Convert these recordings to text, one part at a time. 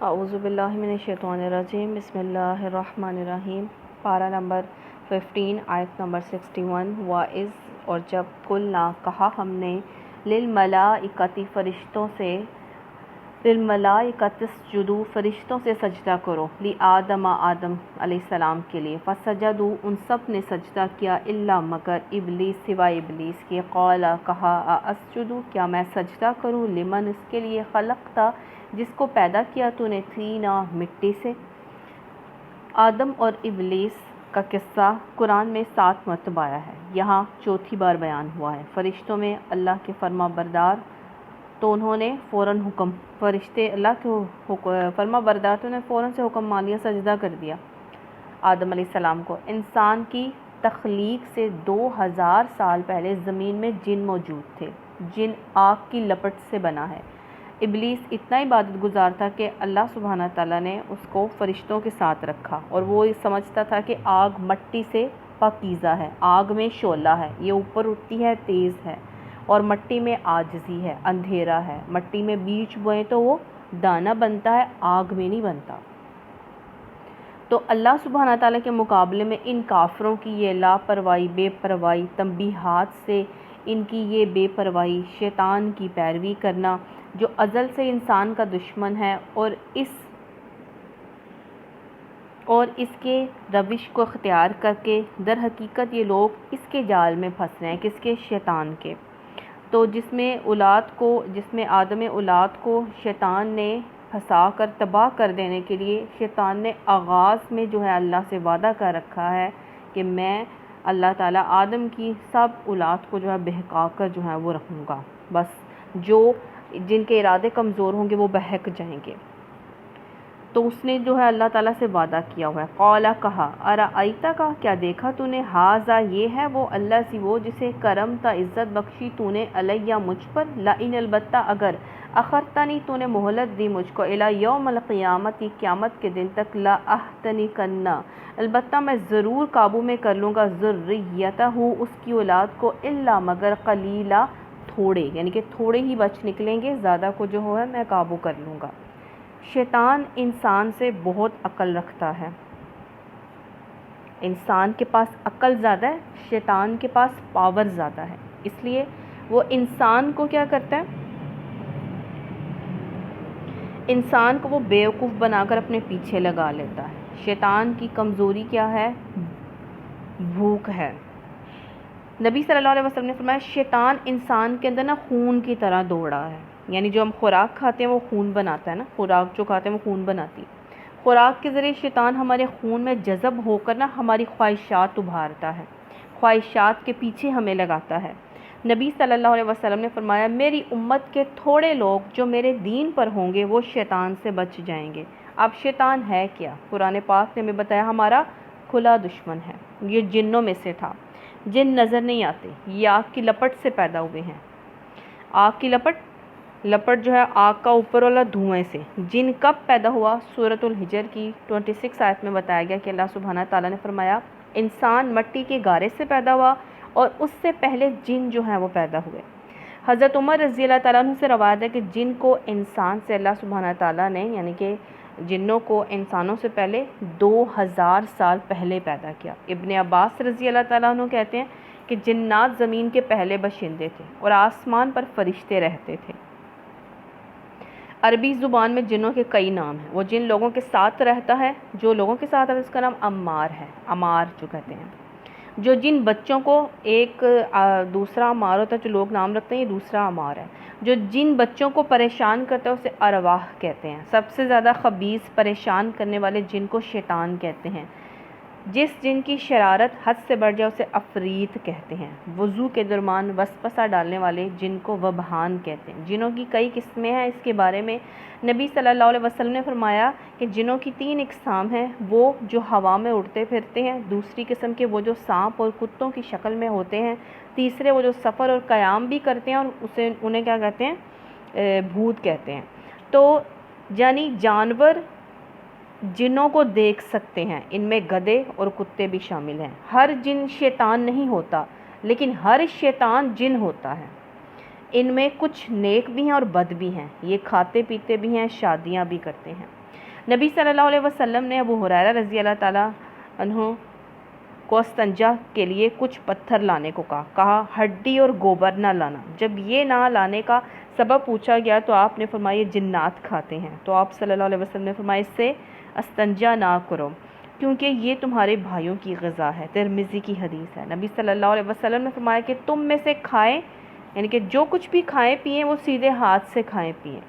اعوذ باللہ من الشیطان الرجیم، بسم اللہ الرحمن الرحیم۔ پارہ نمبر 15 آیت نمبر 61۔ وَإِذْ، اور جب قُلْنَا، کہا ہم نے، لِلْمَلَائِکَةِ، فرشتوں سے، لِلْمَلَائِکَةِ اسْجُدُوا، فرشتوں سے سجدہ کرو، لِآدَمَ، آدم علیہ السلام کے لیے، فَسَجَدُوا، ان سب نے سجدہ کیا، إِلَّا، مگر، ابلیس، سوائے ابلیس کے، قَالَ، کہا، أَسْجُدُ، کیا میں سجدہ کروں، لِمَنْ، اس کے لیے، خَلَقْتَ، جس کو پیدا کیا تو نے، طینا، مٹی سے۔ آدم اور ابلیس کا قصہ قرآن میں 7 مرتبہ آیا ہے، یہاں چوتھی بار بیان ہوا ہے۔ فرشتوں میں اللہ کے فرما بردار، تو انہوں نے فوراً حکم، فرشتے اللہ کے فرما بردار تو انہوں نے فوراً سے حکم مان لیا، سجدہ کر دیا آدم علیہ السلام کو۔ انسان کی تخلیق سے 2000 سال پہلے زمین میں جن موجود تھے، جن آگ کی لپٹ سے بنا ہے۔ ابلیس اتنا عبادت گزار تھا کہ اللہ سبحانہ تعالیٰ نے اس کو فرشتوں کے ساتھ رکھا، اور وہ سمجھتا تھا کہ آگ مٹی سے پاکیزہ ہے، آگ میں شعلہ ہے، یہ اوپر اٹھتی ہے، تیز ہے، اور مٹی میں عاجزی ہے، اندھیرا ہے، مٹی میں بیج بوئیں تو وہ دانہ بنتا ہے، آگ میں نہیں بنتا۔ تو اللہ سبحانہ تعالیٰ کے مقابلے میں ان کافروں کی یہ لاپرواہی، بے پرواہی، تنبیہات سے ان کی یہ بے پرواہی، شیطان کی پیروی کرنا، جو ازل سے انسان کا دشمن ہے، اور اس کے روش کو اختیار کر کے در حقیقت یہ لوگ اس کے جال میں پھنس رہے ہیں، کس کے؟ شیطان کے۔ تو جس میں آدم اولاد کو شیطان نے پھنسا کر تباہ کر دینے کے لیے، شیطان نے آغاز میں جو ہے اللہ سے وعدہ کر رکھا ہے کہ میں اللہ تعالیٰ آدم کی سب اولاد کو جو ہے بہکا کر جو ہے وہ رکھوں گا، بس جن کے ارادے کمزور ہوں گے وہ بہک جائیں گے۔ تو اس نے جو ہے اللہ تعالیٰ سے وعدہ کیا ہوا ہے۔ قَالَ، کہا، أَرَأَيْتَ، کا کیا دیکھا تو نے، ہٰذَا، یہ ہے وہ، الذی، وہ جسے، کرمت، عزت بخشی تو نے، علیہ، مجھ پر، لئن، البتہ اگر، اخرتنی، تو نے مہلت دی مجھ کو، الی یوم القیامت، قیامت کے دن تک، لأحتنکن، البتہ میں ضرور قابو میں کر لوں گا، ذریتہ، اس کی اولاد کو، الا، مگر، قلیلا، تھوڑے، یعنی کہ تھوڑے ہی بچ نکلیں گے، زیادہ کو جو ہے میں قابو کر لوں گا۔ شیطان انسان سے بہت عقل رکھتا ہے، انسان کے پاس عقل زیادہ ہے، شیطان کے پاس پاور زیادہ ہے، اس لیے وہ انسان کو کیا کرتا ہے، انسان کو وہ بیوقوف بنا کر اپنے پیچھے لگا لیتا ہے۔ شیطان کی کمزوری کیا ہے؟ بھوک ہے۔ نبی صلی اللہ علیہ وسلم نے فرمایا، شیطان انسان کے اندر نا خون کی طرح دوڑا ہے، یعنی جو ہم خوراک کھاتے ہیں وہ خون بناتا ہے نا، خوراک جو کھاتے ہیں وہ خون بناتی ہے، خوراک کے ذریعے شیطان ہمارے خون میں جذب ہو کر نا ہماری خواہشات ابھارتا ہے، خواہشات کے پیچھے ہمیں لگاتا ہے۔ نبی صلی اللہ علیہ وسلم نے فرمایا، میری امت کے تھوڑے لوگ جو میرے دین پر ہوں گے وہ شیطان سے بچ جائیں گے۔ اب شیطان ہے کیا؟ قرآن پاک نے ہمیں بتایا، ہمارا کھلا دشمن ہے، یہ جنوں میں سے تھا۔ جن نظر نہیں آتے، یہ آگ کی لپٹ سے پیدا ہوئے ہیں، آگ کی لپٹ جو ہے آگ کا اوپر والا دھوئیں سے۔ جن کب پیدا ہوا؟ سورۃ الحجر کی 26 آیت میں بتایا گیا کہ اللہ سبحانہ تعالیٰ نے فرمایا، انسان مٹی کے گارے سے پیدا ہوا، اور اس سے پہلے جن جو ہیں وہ پیدا ہوئے۔ حضرت عمر رضی اللہ تعالیٰ عنہ سے روایت ہے کہ جن کو انسان سے اللہ سبحانہ تعالیٰ نے، یعنی کہ جنوں کو انسانوں سے پہلے 2000 سال پہلے پیدا کیا۔ ابن عباس رضی اللہ تعالیٰ عنہ کہتے ہیں کہ جنات زمین کے پہلے باشندے تھے، اور آسمان پر فرشتے رہتے تھے۔ عربی زبان میں جنوں کے کئی نام ہیں، وہ جن لوگوں کے ساتھ رہتا ہے، جو لوگوں کے ساتھ ہے اس کا نام عمار ہے، عمار جو کہتے ہیں۔ جو جن بچوں کو، ایک دوسرا عمار ہوتا ہے جو لوگ نام رکھتے ہیں، یہ دوسرا عمار ہے۔ جو جن بچوں کو پریشان کرتا ہے اسے ارواح کہتے ہیں۔ سب سے زیادہ خبیث، پریشان کرنے والے جن کو شیطان کہتے ہیں۔ جس جن کی شرارت حد سے بڑھ جائے اسے عفریت کہتے ہیں۔ وضو کے درمیان وسوسہ ڈالنے والے جن کو وبہان کہتے ہیں۔ جنوں کی کئی قسمیں ہیں، اس کے بارے میں نبی صلی اللہ علیہ وسلم نے فرمایا کہ جنوں کی 3 اقسام ہیں، وہ جو ہوا میں اڑتے پھرتے ہیں، دوسری قسم کے وہ جو سانپ اور کتوں کی شکل میں ہوتے ہیں، تیسرے وہ جو سفر اور قیام بھی کرتے ہیں، اور انہیں کیا کہتے ہیں؟ بھوت کہتے ہیں۔ تو یعنی جانور جنوں کو دیکھ سکتے ہیں، ان میں گدھے اور کتے بھی شامل ہیں۔ ہر جن شیطان نہیں ہوتا، لیکن ہر شیطان جن ہوتا ہے۔ ان میں کچھ نیک بھی ہیں اور بد بھی ہیں، یہ کھاتے پیتے بھی ہیں، شادیاں بھی کرتے ہیں۔ نبی صلی اللہ علیہ وسلم نے ابو ہریرہ رضی اللہ تعالیٰ عنہ کو استنجا کے لیے کچھ پتھر لانے کو کہا ہڈی اور گوبر نہ لانا۔ جب یہ نہ لانے کا سبب پوچھا گیا تو آپ نے فرمایا جنات کھاتے ہیں، تو آپ صلی اللہ علیہ وسلم نے فرمایا اس سے استنجا نہ کرو کیونکہ یہ تمہارے بھائیوں کی غذا ہے۔ ترمذی کی حدیث ہے۔ نبی صلی اللہ علیہ وسلم نے فرمایا کہ تم میں سے کھائیں، یعنی کہ جو کچھ بھی کھائیں پئیں وہ سیدھے ہاتھ سے کھائیں پئیں،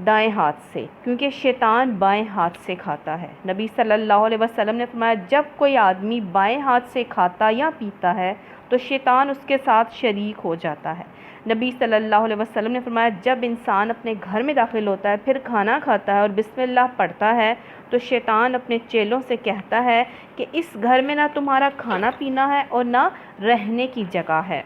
دائیں ہاتھ سے، کیونکہ شیطان بائیں ہاتھ سے کھاتا ہے۔ نبی صلی اللہ علیہ وسلم نے فرمایا جب کوئی آدمی بائیں ہاتھ سے کھاتا یا پیتا ہے تو شیطان اس کے ساتھ شریک ہو جاتا ہے۔ نبی صلی اللہ علیہ وسلم نے فرمایا جب انسان اپنے گھر میں داخل ہوتا ہے پھر کھانا کھاتا ہے اور بسم اللہ پڑھتا ہے تو شیطان اپنے چیلوں سے کہتا ہے کہ اس گھر میں نہ تمہارا کھانا پینا ہے اور نہ رہنے کی جگہ ہے۔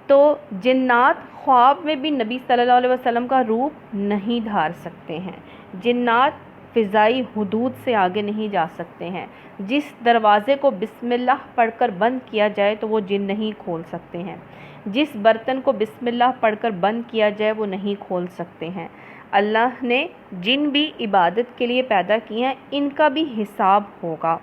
تو جنات خواب میں بھی نبی صلی اللہ علیہ وسلم کا روپ نہیں دھار سکتے ہیں۔ جنات فضائی حدود سے آگے نہیں جا سکتے ہیں۔ جس دروازے کو بسم اللہ پڑھ کر بند کیا جائے تو وہ جن نہیں کھول سکتے ہیں۔ جس برتن کو بسم اللہ پڑھ کر بند کیا جائے وہ نہیں کھول سکتے ہیں۔ اللہ نے جن بھی عبادت کے لیے پیدا کیے ہیں ان کا بھی حساب ہوگا۔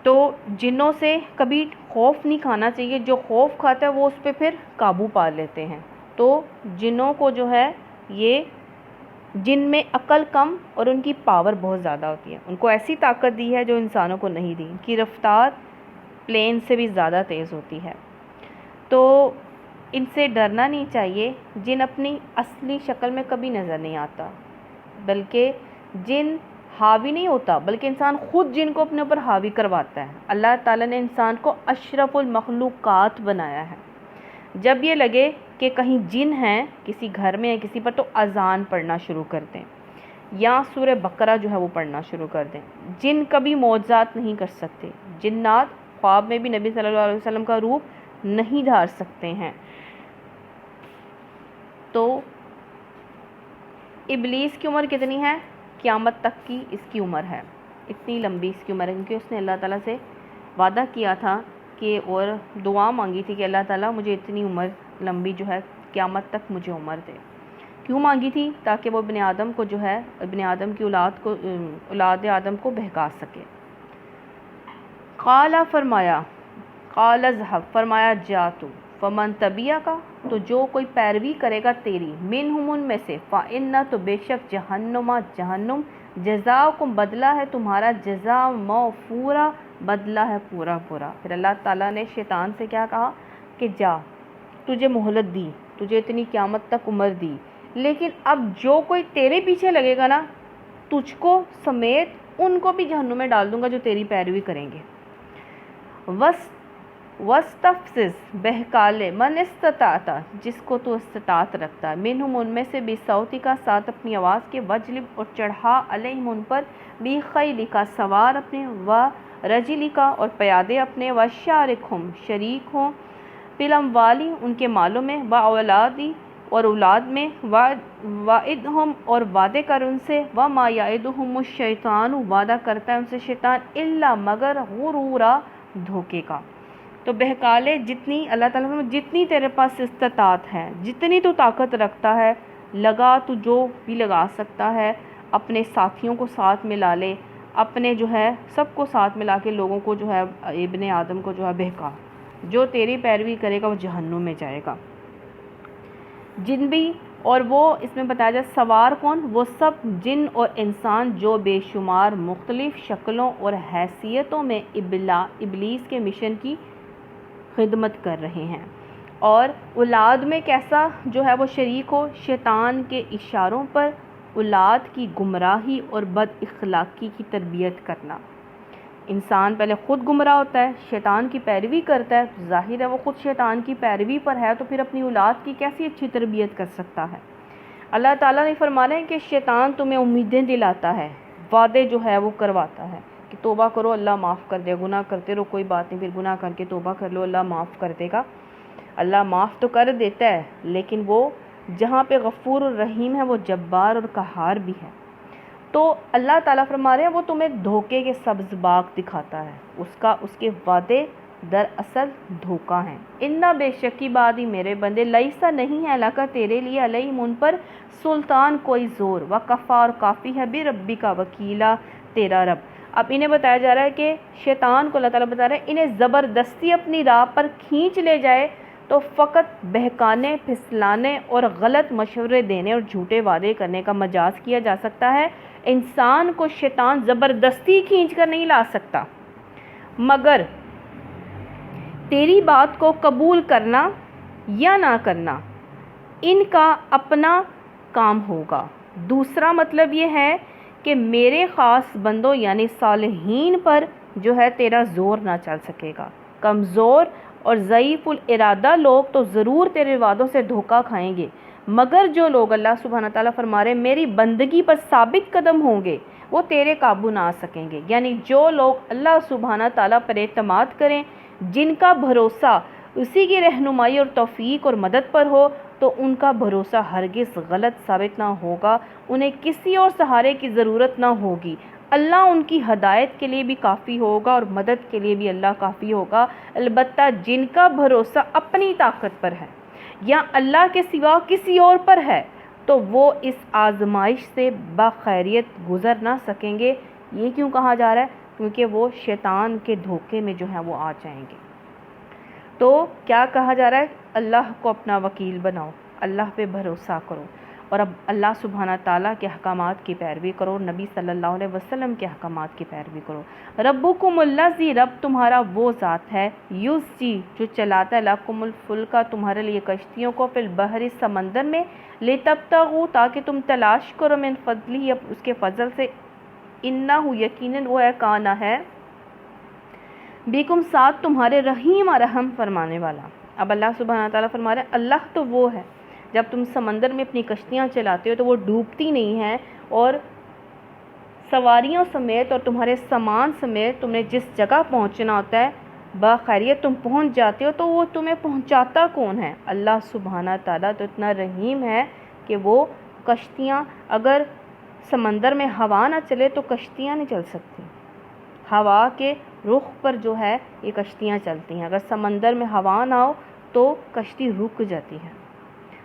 تو جنوں سے کبھی خوف نہیں کھانا چاہیے، جو خوف کھاتا ہے وہ اس پہ پھر قابو پا لیتے ہیں۔ تو جنوں کو جو ہے یہ جن میں عقل کم اور ان کی پاور بہت زیادہ ہوتی ہے، ان کو ایسی طاقت دی ہے جو انسانوں کو نہیں دی، ان کی رفتار پلین سے بھی زیادہ تیز ہوتی ہے۔ تو ان سے ڈرنا نہیں چاہیے۔ جن اپنی اصلی شکل میں کبھی نظر نہیں آتا، بلکہ جن حاوی نہیں ہوتا بلکہ انسان خود جن کو اپنے اوپر حاوی کرواتا ہے۔ اللہ تعالیٰ نے انسان کو اشرف المخلوقات بنایا ہے۔ جب یہ لگے کہ کہیں جن ہیں کسی گھر میں یا کسی پر تو اذان پڑھنا شروع کر دیں یا سورہ بقرہ جو ہے وہ پڑھنا شروع کر دیں۔ جن کبھی معجزات نہیں کر سکتے۔ جنات خواب میں بھی نبی صلی اللہ علیہ وسلم کا روپ نہیں دھار سکتے ہیں۔ تو ابلیس کی عمر کتنی ہے؟ قیامت تک کی اس کی عمر ہے، اتنی لمبی اس کی عمر ہے، کیونکہ اس نے اللہ تعالیٰ سے وعدہ کیا تھا کہ اور دعا مانگی تھی کہ اللہ تعالیٰ مجھے اتنی عمر لمبی جو ہے قیامت تک مجھے عمر دے۔ کیوں مانگی تھی؟ تاکہ وہ ابن آدم کو جو ہے ابن آدم کی اولاد آدم کو بہکا سکے۔ قال فرمایا، قال اذهب فرمایا جا تو، فمن تبعک تو جو کوئی پیروی کرے گا تیری، منہم ان میں سے، فإن تو بے شک جہنم جہنم، جزاؤکم بدلہ ہے تمہارا، جزاء موفورا بدلہ ہے پورا پورا۔ پھر اللہ تعالیٰ نے شیطان سے کیا کہا کہ جا، تجھے مہلت دی، تجھے اتنی قیامت تک عمر دی، لیکن اب جو کوئی تیرے پیچھے لگے گا نا تجھ کو سمیت ان کو بھی جہنم میں ڈال دوں گا جو تیری پیروی کریں گے۔ وَاسْتَفْزِزْ بہکالے من استطاعت جس کو تو استطاعت رکھتا ہے، منہم ان میں سے بصوتی کا ساتھ اپنی آواز کے، وجلب اور چڑھا علیہم ان پر، بخیلی کا سوار اپنے، ورجلی کا اور پیادے اپنے، وشارکہم شریک ہوں، بالاموالی ان کے مالوں میں، واولادی اور اولاد میں، وعدہم اور وعدے کر ان سے، وما یعدہم الشیطان وعدہ کرتا ہے ان سے شیطان، الا مگر غرورا دھوکے کا۔ تو بہکالے جتنی اللہ تعالیٰ نے جتنی تیرے پاس استطاعت ہے، جتنی تو طاقت رکھتا ہے لگا، تو جو بھی لگا سکتا ہے اپنے ساتھیوں کو ساتھ ملا لے، اپنے جو ہے سب کو ساتھ ملا کے لوگوں کو جو ہے ابن آدم کو جو ہے بہکا، جو تیری پیروی کرے گا وہ جہنم میں جائے گا۔ جن بھی، اور وہ اس میں بتایا جائے سوار کون، وہ سب جن اور انسان جو بے شمار مختلف شکلوں اور حیثیتوں میں ابلیس کے مشن کی خدمت کر رہے ہیں، اور اولاد میں کیسا جو ہے وہ شریک ہو، شیطان کے اشاروں پر اولاد کی گمراہی اور بد اخلاقی کی تربیت کرنا۔ انسان پہلے خود گمراہ ہوتا ہے، شیطان کی پیروی کرتا ہے، ظاہر ہے وہ خود شیطان کی پیروی پر ہے تو پھر اپنی اولاد کی کیسی اچھی تربیت کر سکتا ہے۔ اللہ تعالیٰ نے فرمایا ہے کہ شیطان تمہیں امیدیں دلاتا ہے، وعدے جو ہے وہ کرواتا ہے کہ توبہ کرو اللہ معاف کر دے، گناہ کرتے رہو کوئی بات نہیں، پھر گناہ کر کے توبہ کر لو اللہ معاف کر دے گا۔ اللہ معاف تو کر دیتا ہے لیکن وہ جہاں پہ غفور الرحیم ہے وہ جبار اور قہار بھی ہے۔ تو اللہ تعالیٰ فرما رہے ہیں وہ تمہیں دھوکے کے سبز باغ دکھاتا ہے، اس کے وعدے دراصل دھوکہ ہیں۔ انا بے شکی بادی میرے بندے، لیسا نہیں ہے لکا تیرے لیے، علیہم ان پر، سلطان کوئی زور، وکفا اور کافی ہے، بربی کا وکیلا تیرا رب۔ اب انہیں بتایا جا رہا ہے کہ شیطان کو اللہ تعالیٰ بتا رہا ہے انہیں زبردستی اپنی راہ پر کھینچ لے جائے تو فقط بہکانے، پھسلانے اور غلط مشورے دینے اور جھوٹے وعدے کرنے کا مجاز کیا جا سکتا ہے۔ انسان کو شیطان زبردستی کھینچ کر نہیں لا سکتا، مگر تیری بات کو قبول کرنا یا نہ کرنا ان کا اپنا کام ہوگا۔ دوسرا مطلب یہ ہے کہ میرے خاص بندوں یعنی صالحین پر جو ہے تیرا زور نہ چل سکے گا۔ کمزور اور ضعیف الارادہ لوگ تو ضرور تیرے وعدوں سے دھوکہ کھائیں گے، مگر جو لوگ اللہ سبحانہ تعالیٰ فرما رہے میری بندگی پر ثابت قدم ہوں گے وہ تیرے قابو نہ آ سکیں گے۔ یعنی جو لوگ اللہ سبحانہ تعالیٰ پر اعتماد کریں، جن کا بھروسہ اسی کی رہنمائی اور توفیق اور مدد پر ہو، تو ان کا بھروسہ ہرگز غلط ثابت نہ ہوگا، انہیں کسی اور سہارے کی ضرورت نہ ہوگی۔ اللہ ان کی ہدایت کے لیے بھی کافی ہوگا اور مدد کے لیے بھی اللہ کافی ہوگا۔ البتہ جن کا بھروسہ اپنی طاقت پر ہے یا اللہ کے سوا کسی اور پر ہے تو وہ اس آزمائش سے بخیریت گزر نہ سکیں گے۔ یہ کیوں کہا جا رہا ہے؟ کیونکہ وہ شیطان کے دھوکے میں جو ہے وہ آ جائیں گے۔ تو کیا کہا جا رہا ہے؟ اللہ کو اپنا وکیل بناؤ، اللہ پہ بھروسہ کرو، اور اب اللہ سبحانہ تعالیٰ کے احکامات کی پیروی کرو، نبی صلی اللہ علیہ وسلم کے احکامات کی پیروی کرو۔ ربکم الذی، رب تمہارا وہ ذات ہے، یزجی جو چلاتا ہے، لکم الفلک تمہارے لیے کشتیوں کو، فی البحر سمندر میں، لتبتغوا تاکہ تم تلاش کرو، من فضلہ اس کے فضل سے، انہ یقیناً وہ ہے، کانا ہے، بیکم ساتھ تمہارے، رحیم رحم فرمانے والا۔ اب اللہ سبحانہ تعالیٰ فرما رہے ہیں اللہ تو وہ ہے، جب تم سمندر میں اپنی کشتیاں چلاتے ہو تو وہ ڈوبتی نہیں ہیں، اور سواریوں سمیت اور تمہارے سامان سمیت تم نے جس جگہ پہنچنا ہوتا ہے بخیریت تم پہنچ جاتے ہو، تو وہ تمہیں پہنچاتا کون ہے؟ اللہ سبحانہ تعالیٰ تو اتنا رحیم ہے کہ وہ کشتیاں، اگر سمندر میں ہوا نہ چلے تو کشتیاں نہیں چل سکتی، ہوا کے رخ پر جو ہے یہ کشتیاں چلتی ہیں، اگر سمندر میں ہوا نہ ہو تو کشتی رک جاتی ہے۔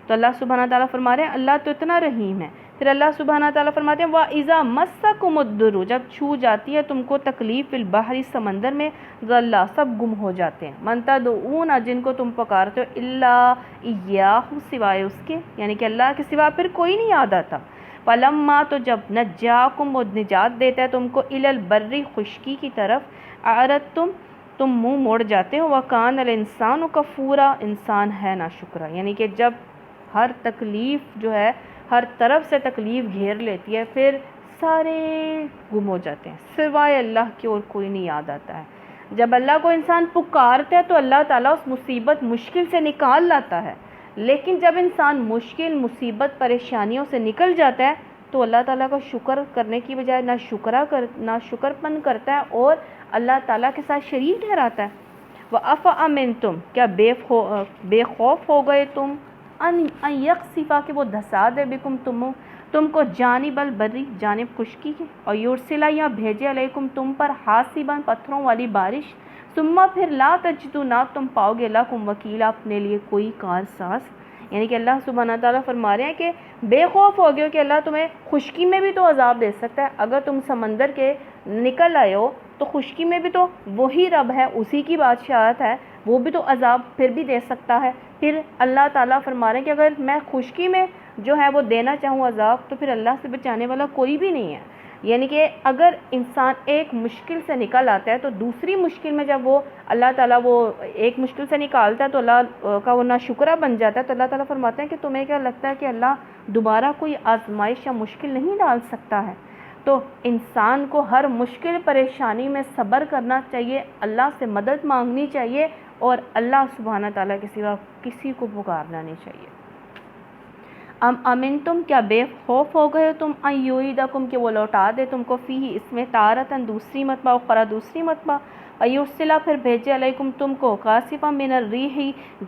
تو اللہ سبحانہ تعالیٰ فرما رہے ہیں اللہ تو اتنا رحیم ہے۔ پھر اللہ سبحانہ تعالیٰ فرماتے ہیں وَإِذَا مَسَّكُمُ الضُّرُّ، جب چھو جاتی ہے تم کو تکلیف، فی البحر سمندر میں، ضَلَّ سب گم ہو جاتے ہیں، مَن تَدْعُونَ جن کو تم پکارتے ہو، إِلَّا إِيَّاهُ سوائے اس کے، یعنی کہ اللہ کے سوا پھر کوئی نہیں یاد آتا۔ فَلَمَّا تو جب نَجَّاكُمْ وہ نجات دیتا ہے تم کو، إِلَى الْبَرِّ خشکی کی طرف، أَعْرَضْتُمْ تم منہ موڑ جاتے ہو، وَكَانَ الْإِنسَانُ كَفُورًا انسان ہے ناشکرا۔ یعنی کہ جب ہر تکلیف جو ہے ہر طرف سے تکلیف گھیر لیتی ہے پھر سارے گم ہو جاتے ہیں، سوائے اللہ کی اور کوئی نہیں یاد آتا ہے۔ جب اللہ کو انسان پکارتا ہے تو اللہ تعالیٰ اس مصیبت مشکل سے نکال لاتا ہے، لیکن جب انسان مشکل مصیبت پریشانیوں سے نکل جاتا ہے تو اللہ تعالیٰ کا شکر کرنے کی بجائے نہ شکر پن کرتا ہے اور اللہ تعالیٰ کے ساتھ شریک ٹھہراتا ہے۔ وَأَفَأَمِنْتُمْ کیا بے خوف ہو گئے تم، ان یخسفا کہ وہ دھسا دے، بکم تم کو، جانب البری جانب خشکی کے، اور یرسلا یا بھیجے، علیکم تم پر، حاسباً پتھروں والی بارش، ثم پھر لا تجدو نہ تم پاؤ گے، لکم وکیلا اپنے لیے کوئی کارساز۔ یعنی کہ اللہ سبحانہ تعالیٰ فرما رہے ہیں کہ بے خوف ہو گئے کہ اللہ تمہیں خشکی میں بھی تو عذاب دے سکتا ہے، اگر تم سمندر کے نکل آئے ہو تو خشکی میں بھی تو وہی رب ہے، اسی کی بادشاہت ہے، وہ بھی تو عذاب پھر بھی دے سکتا ہے۔ پھر اللہ تعالیٰ فرما رہے ہیں کہ اگر میں خشکی میں جو ہے وہ دینا چاہوں عذاب تو پھر اللہ سے بچانے والا کوئی بھی نہیں ہے۔ یعنی کہ اگر انسان ایک مشکل سے نکل آتا ہے تو دوسری مشکل میں جب وہ اللہ تعالیٰ وہ ایک مشکل سے نکالتا ہے تو اللہ کا وہ ناشکرہ بن جاتا ہے، تو اللہ تعالیٰ فرماتے ہیں کہ تمہیں کیا لگتا ہے کہ اللہ دوبارہ کوئی آزمائش یا مشکل نہیں ڈال سکتا ہے؟ تو انسان کو ہر مشکل پریشانی میں صبر کرنا چاہیے، اللہ سے مدد مانگنی چاہیے، اور اللہ سبحانہ تعالیٰ کے سوا کسی کو پکارنا نہیں چاہیے۔ امن تم کیا بے خوف ہو گئے تم، ان یعیدکم کہ وہ لوٹا دے تم کو، فیہ اس میں، تارتن دوسری مرتبہ، اخرى دوسری مرتبہ، ویرسلا پھر بھیجے، علیکم تم کو، قاصفا من الریح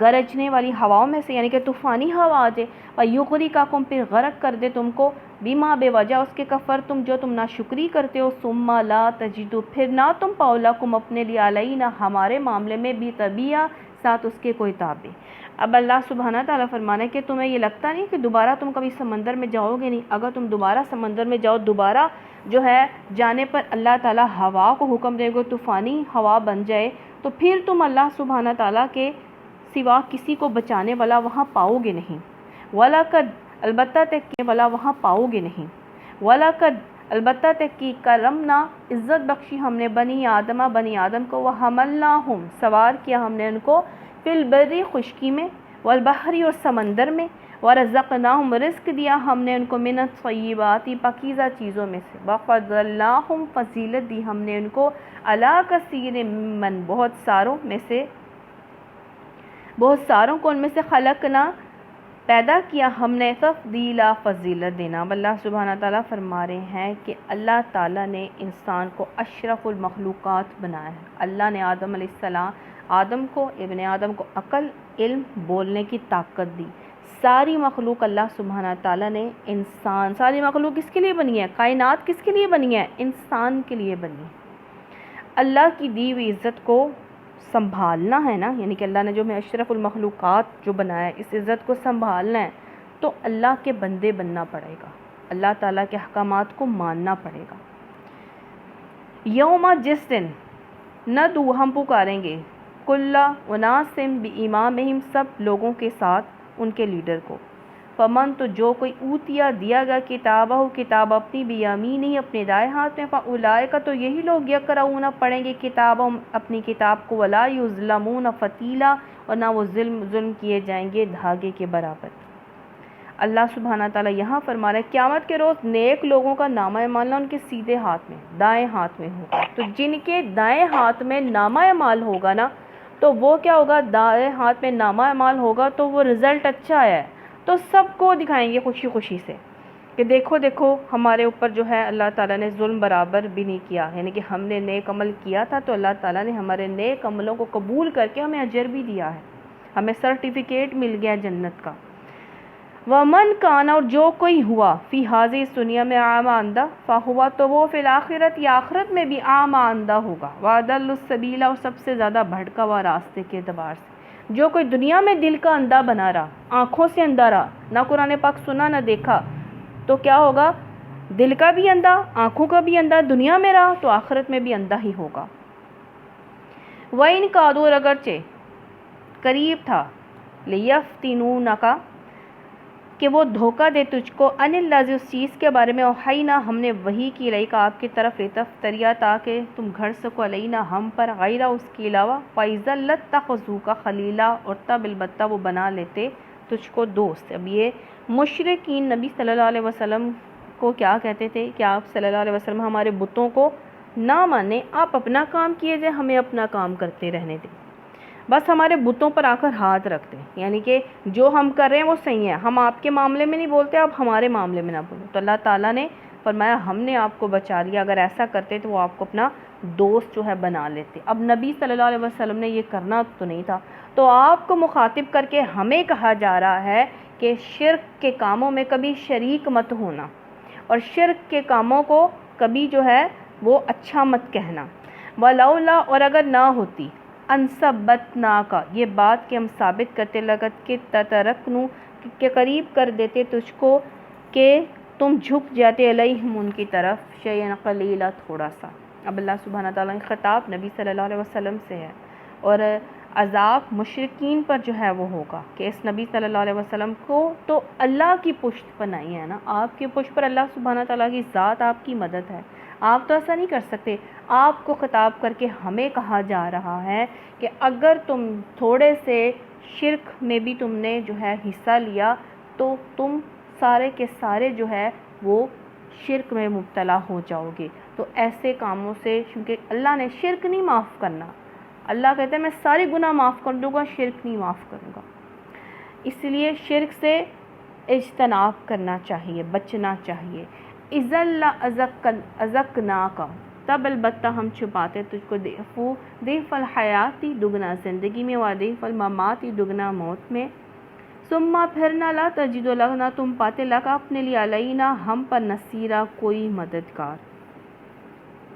گرجنے والی ہواؤں میں سے، یعنی کہ طوفانی ہوا آ جائے، ویغرقکم پھر غرق کر دے تم کو، بیما بے وجہ اس کے کفر تم جو تم ناشکری کرتے ہو، ثم لا تجدو پھر نہ تم پاؤ لکم اپنے لیے علینا ہمارے معاملے میں بھی طبیعہ ساتھ اس کے کوئی تابع۔ اب اللہ سبحانہ تعالیٰ فرمانا ہے کہ تمہیں یہ لگتا نہیں کہ دوبارہ تم کبھی سمندر میں جاؤ گے نہیں، اگر تم دوبارہ سمندر میں جاؤ، دوبارہ جو ہے جانے پر اللہ تعالیٰ ہوا کو حکم دے گا طوفانی ہوا بن جائے، تو پھر تم اللہ سبحانہ تعالیٰ کے سوا کسی کو بچانے والا وہاں پاؤ گے نہیں۔ وَلَقَدْ البتہ تک والا وہاں پاؤ گے نہیں۔ وَلَقَدْ البتہ تک کی کرمنا عزت بخشی ہم نے بنی آدم کو، وَحَمَلْنَاهُمْ سوار کیا ہم نے ان کو، فی البر خشکی میں، والبحری اور سمندر میں، وَرَزَقْنَاهُمْ رزق دیا ہم نے ان کو، من الطیبات پاکیزہ چیزوں میں سے، وَفَضَّلْنَاهُمْ فضیلت دی ہم نے ان کو، عَلَىٰ کَثِيرٍ مِّمَّن بہت ساروں کو ان میں سے خلقنا پیدا کیا ہم نے، تفضیلا فضیلت دینا۔ اب اللہ سبحانہ تعالیٰ فرما رہے ہیں کہ اللہ تعالیٰ نے انسان کو اشرف المخلوقات بنایا ہے۔ اللہ نے آدم کو ابن آدم کو عقل، علم، بولنے کی طاقت دی۔ ساری مخلوق اللہ سبحانہ تعالیٰ نے ساری مخلوق کس کے لیے بنی ہے؟ کائنات کس کے لیے بنی ہے؟ انسان کے لیے بنی ہے۔ اللہ کی دی ہوئی عزت کو سنبھالنا ہے نا، یعنی کہ اللہ نے جو میں اشرف المخلوقات جو بنایا ہے، اس عزت کو سنبھالنا ہے تو اللہ کے بندے بننا پڑے گا، اللہ تعالیٰ کے احکامات کو ماننا پڑے گا۔ یوم جس دن ندعو ہم پکاریں گے، کل اناس بامامہم سب لوگوں کے ساتھ ان کے لیڈر کو، فمن تو جو کوئی اوتیا دیا گیا کتابہ کتاب اپنی بیامینہ اپنے دائیں ہاتھ میں، فاولئک تو یہی لوگ یقرؤون پڑھیں گے کتابہم اپنی کتاب کو، ولا یظلمون فتیلا اور نہ وہ ظلم کیے جائیں گے دھاگے کے برابر۔ اللہ سبحانہ تعالیٰ یہاں فرما رہا ہے قیامت کے روز نیک لوگوں کا نامہ اعمال ان کے سیدھے ہاتھ میں، دائیں ہاتھ میں ہوگا۔ تو جن کے دائیں ہاتھ میں نامہ اعمال ہوگا نا، تو وہ کیا ہوگا؟ دائیں ہاتھ میں نامہ اعمال ہوگا تو وہ رزلٹ اچھا ہے تو سب کو دکھائیں گے خوشی خوشی سے کہ دیکھو دیکھو ہمارے اوپر جو ہے اللہ تعالیٰ نے ظلم برابر بھی نہیں کیا، یعنی کہ ہم نے نیک عمل کیا تھا تو اللہ تعالیٰ نے ہمارے نیک عملوں کو قبول کر کے ہمیں اجر بھی دیا ہے، ہمیں سرٹیفکیٹ مل گیا جنت کا۔ ومن کان اور جو کوئی ہوا فی ہذہ اس دنیا میں اعمی اندھا، فہوا تو وہ فی الآخرت یا آخرت میں بھی اعمی اندھا ہوگا، واضل السبیل اور سب سے زیادہ بھٹکا ہوا راستے کے اعتبار سے۔ جو کوئی دنیا میں دل کا اندھا بنا رہا، آنکھوں سے اندھا رہا، نہ قرآن پاک سنا نہ دیکھا، تو کیا ہوگا؟ دل کا بھی اندھا، آنکھوں کا بھی اندھا، دنیا میں رہا تو آخرت میں بھی اندھا ہی ہوگا۔ وَإِنْ كَادُوا اگرچہ قریب تھا، لِيَفْتِنُونَكَ کہ وہ دھوکہ دے تجھ کو، ان الذی اس چیز کے بارے میں اوحینا ہم نے وحی کی الیک آپ کی طرف، لتفتریا تاکہ تم گھڑ سکو علینا ہم پر، غیرہ اس کے علاوہ، فَإِذًا لَاتَّخَذُوكَ خلیلا اور تب البتہ وہ بنا لیتے تجھ کو دوست۔ اب یہ مشرکین نبی صلی اللہ علیہ وسلم کو کیا کہتے تھے کہ آپ صلی اللہ علیہ وسلم ہمارے بتوں کو نہ مانیں، آپ اپنا کام کیے جائیں، ہمیں اپنا کام کرتے رہنے دیں، بس ہمارے بتوں پر آ کر ہاتھ رکھ دیں، یعنی کہ جو ہم کر رہے ہیں وہ صحیح ہے، ہم آپ کے معاملے میں نہیں بولتے، آپ ہمارے معاملے میں نہ بولیں۔ تو اللہ تعالیٰ نے فرمایا ہم نے آپ کو بچا لیا، اگر ایسا کرتے تو وہ آپ کو اپنا دوست جو ہے بنا لیتے۔ اب نبی صلی اللہ علیہ وسلم نے یہ کرنا تو نہیں تھا، تو آپ کو مخاطب کر کے ہمیں کہا جا رہا ہے کہ شرک کے کاموں میں کبھی شریک مت ہونا، اور شرک کے کاموں کو کبھی جو ہے وہ اچھا مت کہنا۔ ولولا اور اگر نہ ہوتی، انثبتناک یہ بات کہ ہم ثابت کرتے، لگت کہ تترکنو کہ قریب کر دیتے تجھ کو کہ تم جھک جاتے علیہم ان کی طرف، شیئا قلیلا تھوڑا سا۔ اب اللہ سبحانہ تعالیٰ کی خطاب نبی صلی اللہ علیہ وسلم سے ہے، اور عذاب مشرکین پر جو ہے وہ ہوگا کہ اس نبی صلی اللہ علیہ وسلم کو تو اللہ کی پشت بنائی ہے نا، آپ کی پشت پر اللہ سبحانہ تعالیٰ کی ذات آپ کی مدد ہے، آپ تو ایسا نہیں کر سکتے۔ آپ کو خطاب کر کے ہمیں کہا جا رہا ہے کہ اگر تم تھوڑے سے شرک میں بھی تم نے جو ہے حصہ لیا تو تم سارے کے سارے جو ہے وہ شرک میں مبتلا ہو جاؤ گے۔ تو ایسے کاموں سے، کیونکہ اللہ نے شرک نہیں معاف کرنا، اللہ کہتا ہے میں سارے گناہ معاف کر دوں گا، شرک نہیں معاف کروں گا، اس لیے شرک سے اجتناب کرنا چاہیے، بچنا چاہیے۔ اذا لازقناک تب البتہ ہم چھپاتے تجھ کو، ضعف الحیاتی دگنا زندگی میں، و ضعف المماتی دگنا موت میں، ثم پھر نہ لا تجد لک نہ تم پاتے لگا اپنے لیے علینا ہم پر نصیرہ کوئی مددگار۔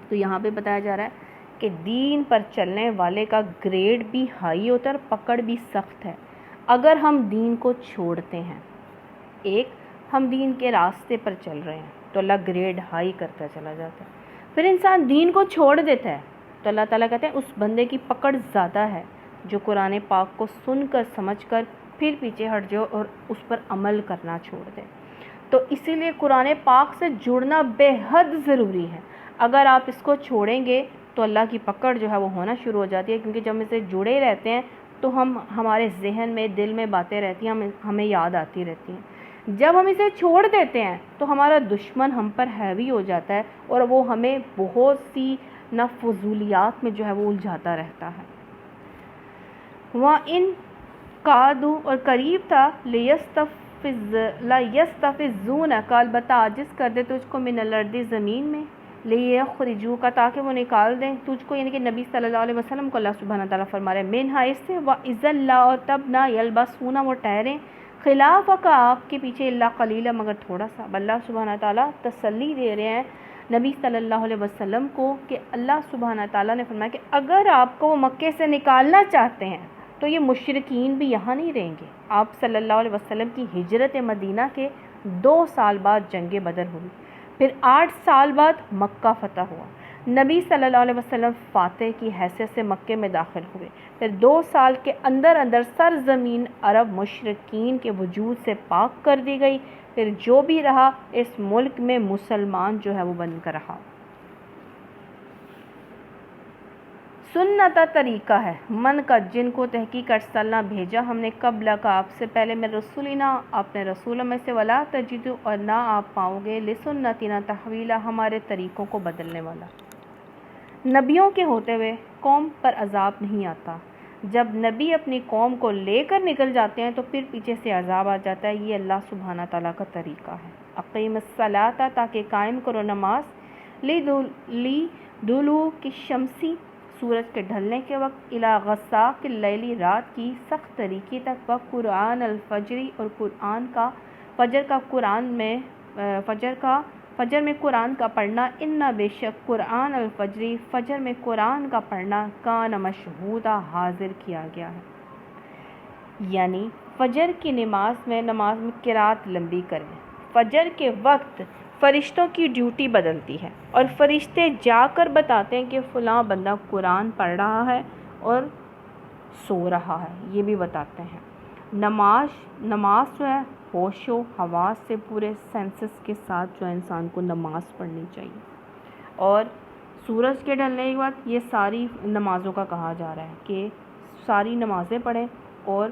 تو یہاں پہ بتایا جا رہا ہے کہ دین پر چلنے والے کا گریڈ بھی ہائی ہوتا ہے اور پکڑ بھی سخت ہے۔ اگر ہم دین کو چھوڑتے ہیں، ایک ہم دین کے راستے پر چل رہے ہیں تو اللہ گریڈ ہائی کرتا چلا جاتا ہے، پھر انسان دین کو چھوڑ دیتا ہے تو اللہ تعالیٰ کہتے ہیں اس بندے کی پکڑ زیادہ ہے جو قرآن پاک کو سن کر سمجھ کر پھر پیچھے ہٹ جاؤ اور اس پر عمل کرنا چھوڑ دے۔ تو اسی لیے قرآن پاک سے جڑنا بے حد ضروری ہے۔ اگر آپ اس کو چھوڑیں گے تو اللہ کی پکڑ جو ہے وہ ہونا شروع ہو جاتی ہے، کیونکہ جب ہم اسے جڑے رہتے ہیں تو ہمارے ذہن میں دل میں باتیں رہتی ہیں، ہمیں یاد آتی رہتی ہیں۔ جب ہم اسے چھوڑ دیتے ہیں تو ہمارا دشمن ہم پر ہیوی ہو جاتا ہے اور وہ ہمیں بہت سی فضولیات میں جو ہے وہ الجھاتا رہتا ہے۔ وَإِن قَعَدُوا اور قریب تھا لَيَسْتَفِزُّونَكَ البتہ عاجز کر دے تجھ کو من الارض زمین میں، لِيَخْرِجُوكَ تاکہ وہ نکال دیں تجھ کو، یعنی کہ نبی صلی اللہ علیہ وسلم کو اللہ سبحانہ تعالیٰ فرما رہے ہیں منہا اس سے، وَإِذًا لَا اور تب نہ یلبسون وہ ٹھہریں خلافک آپ کے پیچھے اللہ قلیلا مگر تھوڑا سا۔ اللہ سبحانہ تعالیٰ تسلی دے رہے ہیں نبی صلی اللہ علیہ وسلم کو کہ اللہ سبحانہ تعالیٰ نے فرمایا کہ اگر آپ کو وہ مکے سے نکالنا چاہتے ہیں تو یہ مشرکین بھی یہاں نہیں رہیں گے۔ آپ صلی اللہ علیہ وسلم کی ہجرت مدینہ کے 2 سال بعد جنگ بدر ہوئی، پھر 8 سال بعد مکہ فتح ہوا، نبی صلی اللہ علیہ وسلم فاتح کی حیثیت سے مکے میں داخل ہوئے، پھر 2 سال کے اندر سرزمین عرب مشرکین کے وجود سے پاک کر دی گئی، پھر جو بھی رہا اس ملک میں مسلمان جو ہے وہ بن کر رہا۔ سنتا طریقہ ہے من کا جن کو تحقیق ارسلنا بھیجا ہم نے قبل کا آپ سے پہلے میں رسولنا اپنے رسولوں میں سے، ولا تجدو اور نہ آپ پاؤ گے لسنتنا تحویلا ہمارے طریقوں کو بدلنے والا۔ نبیوں کے ہوتے ہوئے قوم پر عذاب نہیں آتا، جب نبی اپنی قوم کو لے کر نکل جاتے ہیں تو پھر پیچھے سے عذاب آ جاتا ہے۔ یہ اللہ سبحانہ تعالیٰ کا طریقہ ہے۔ اقیم الصلاۃ تاکہ قائم کرو نماز، لدلوک الشمسی سورج کے ڈھلنے کے وقت، الی غساق اللیل رات کی سخت طریقے تک، وقرآن الفجر اور فجر میں قرآن کا پڑھنا، ان بے شک قرآن الفجر فجر میں قرآن کا پڑھنا کان مشہودا حاضر کیا گیا ہے، یعنی فجر کی نماز میں قرات لمبی کریں۔ فجر کے وقت فرشتوں کی ڈیوٹی بدلتی ہے اور فرشتے جا کر بتاتے ہیں کہ فلاں بندہ قرآن پڑھ رہا ہے اور سو رہا ہے، یہ بھی بتاتے ہیں۔ نماز جو ہے ہوش و حواس سے پورے سینسز کے ساتھ جو ہے انسان کو نماز پڑھنی چاہیے، اور سورج کے ڈھلنے کے بعد یہ ساری نمازوں کا کہا جا رہا ہے کہ ساری نمازیں پڑھیں، اور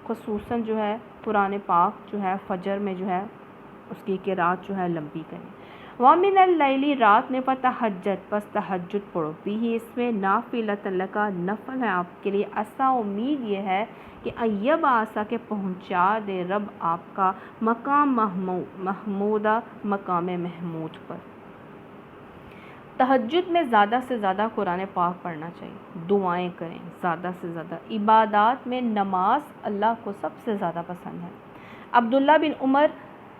خصوصاً جو ہے قرآن پاک جو ہے فجر میں جو ہے اس کی قرات جو ہے لمبی کریں۔ وَمِنَ اللَّيْلِ رات نے فَتَہَجَّد پس تہجد پڑھو، بھی اس میں نافلۃ لک نفل ہے آپ کے لیے، ایسا امید یہ ہے کہ ایب آسا کے پہنچا دے رب آپ کا مقام محمودہ مقام محمود پر۔ تہجد میں زیادہ سے زیادہ قرآن پاک پڑھنا چاہیے، دعائیں کریں زیادہ سے زیادہ، عبادات میں نماز اللہ کو سب سے زیادہ پسند ہے۔ عبداللہ بن عمر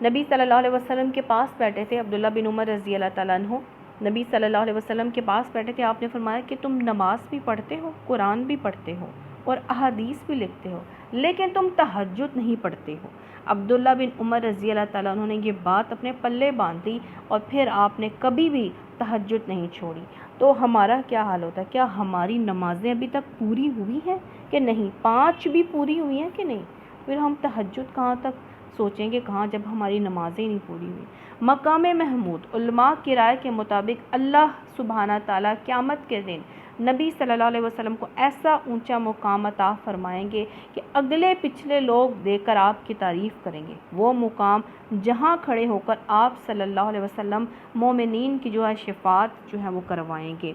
نبی صلی اللہ علیہ وسلم کے پاس بیٹھے تھے، عبداللہ بن عمر رضی اللہ تعالیٰ عنہ نبی صلی اللہ علیہ وسلم کے پاس بیٹھے تھے۔ آپ نے فرمایا کہ تم نماز بھی پڑھتے ہو، قرآن بھی پڑھتے ہو اور احادیث بھی لکھتے ہو، لیکن تم تہجد نہیں پڑھتے ہو۔ عبداللہ بن عمر رضی اللہ تعالیٰ عنہ نے یہ بات اپنے پلے باندھ دی اور پھر آپ نے کبھی بھی تہجد نہیں چھوڑی۔ تو ہمارا کیا حال ہوتا ہے؟ کیا ہماری نمازیں ابھی تک پوری ہوئی ہیں کہ نہیں؟ 5 بھی پوری ہوئی ہیں کہ نہیں؟ پھر ہم تہجد کہاں تک سوچیں گے کہاں، جب ہماری نمازیں نہیں پوری ہوئی۔ مقام محمود علماء کی رائے کے مطابق اللہ سبحانہ تعالیٰ قیامت کے دن نبی صلی اللہ علیہ وسلم کو ایسا اونچا مقام عطا فرمائیں گے کہ اگلے پچھلے لوگ دیکھ کر آپ کی تعریف کریں گے۔ وہ مقام جہاں کھڑے ہو کر آپ صلی اللہ علیہ وسلم مومنین کی جو ہے شفاعت جو ہے وہ کروائیں گے۔